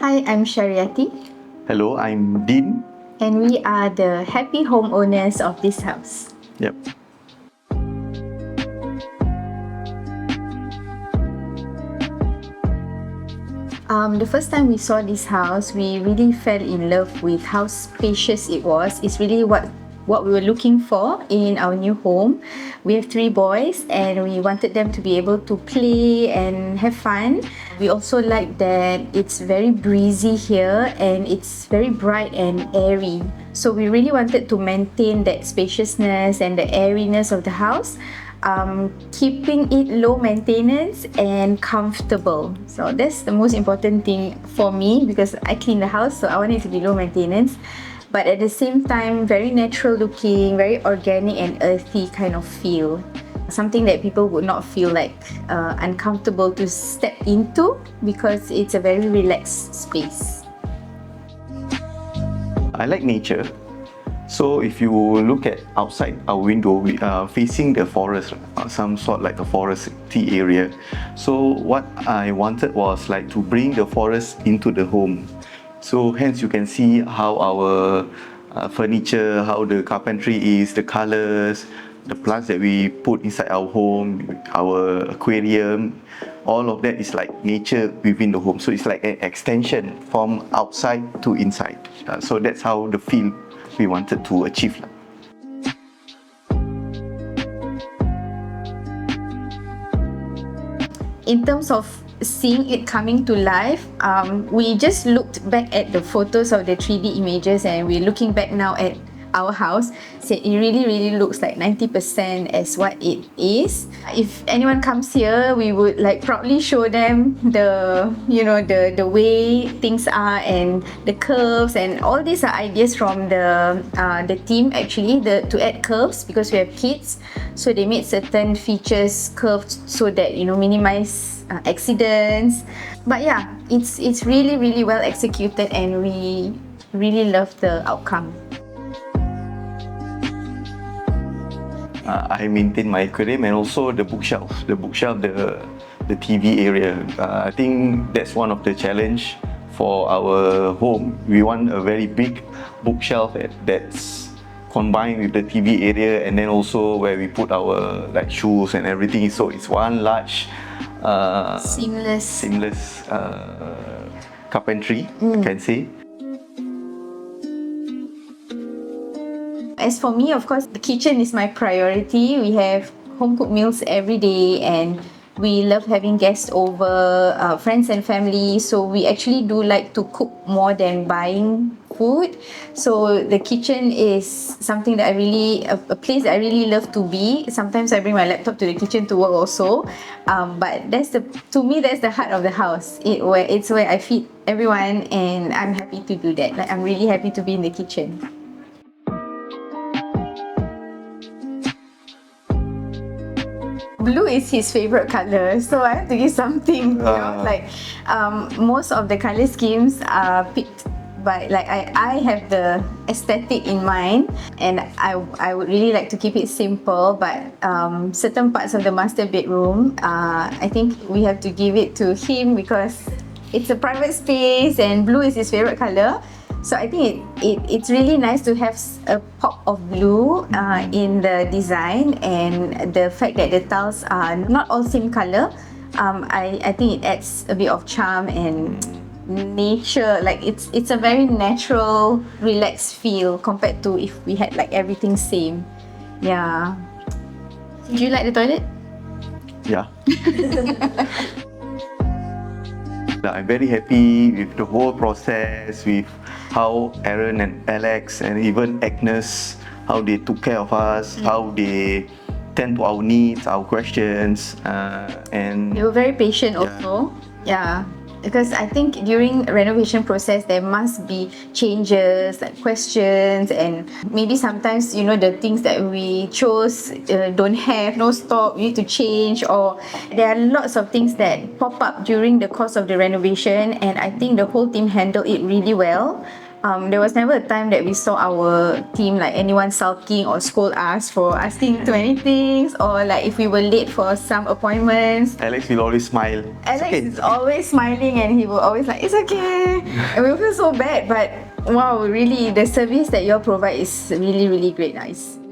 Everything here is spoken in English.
Hi, I'm Syariati, Hello, I'm Dean. and we are the happy homeowners of this house. Yep. The first time we saw this house, we really fell in love with how spacious it was. It's really what we were looking for in our new home. We have 3 boys and we wanted them to be able to play and have fun. We also like that it's very breezy here and it's very bright and airy. So we really wanted to maintain that spaciousness and the airiness of the house. Keeping it low maintenance and comfortable. So that's the most important thing for me because I clean the house, so I want it to be low maintenance. But at the same time, very natural looking, very organic and earthy kind of feel. Something that people would not feel like uncomfortable to step into because it's a very relaxed space. I like nature. So if you look at outside our window, we are facing the forest, some sort like a foresty area. So what I wanted was like to bring the forest into the home. So hence you can see how our furniture, how the carpentry is, the colors, the plants that we put inside our home, our aquarium, all of that is like nature within the home. So it's like an extension from outside to inside. So that's how the feel we wanted to achieve. In terms of seeing it coming to life, we just looked back at the photos of the 3D images and we're looking back now at our house. So it really looks like 90% as what it is. If anyone comes here, we would like proudly show them the way things are and the curves, and all these are ideas from the team actually, to add curves because we have kids. So they made certain features curved so that minimize accidents. But yeah, it's really well executed and we really love the outcome. I maintain my aquarium and also the bookshelf, the TV area. I think that's one of the challenge for our home. We want a very big bookshelf that's combined with the TV area, and then also where we put our like shoes and everything. So it's one large seamless carpentry, I can say. As for me, of course, the kitchen is my priority. We have home cooked meals every day and we love having guests over, friends and family. So we actually do like to cook more than buying food. So the kitchen is something that a place that I really love to be. Sometimes I bring my laptop to the kitchen to work also. But to me, that's the heart of the house. It's where I feed everyone and I'm happy to do that. Like, I'm really happy to be in the kitchen. Blue is his favorite color, so I have to give something. Most of the color schemes are picked by I have the aesthetic in mind, and I would really like to keep it simple. But certain parts of the master bedroom, I think we have to give it to him because it's a private space, and blue is his favorite color. So I think it's really nice to have a pop of blue in the design, and the fact that the tiles are not all same color. I think it adds a bit of charm and nature. Like it's a very natural, relaxed feel compared to if we had like everything same. Yeah. Do you like the toilet? Yeah. I'm very happy with the whole process, with how Aaron and Alex and even Agnes, how they took care of us, how they tend to our needs, our questions, and they were very patient also. Yeah. Because I think during renovation process there must be changes, like questions, and maybe sometimes the things that we chose don't have no stock, we need to change, or there are lots of things that pop up during the course of the renovation, and I think the whole team handled it really well. There was never a time that we saw our team, like anyone sulking or scold us for asking too many things, or like if we were late for some appointments. Alex will always smile. Alex is always smiling, and he will always like, it's okay. And we feel so bad, but wow, really, the service that you all provide is really, really great, nice.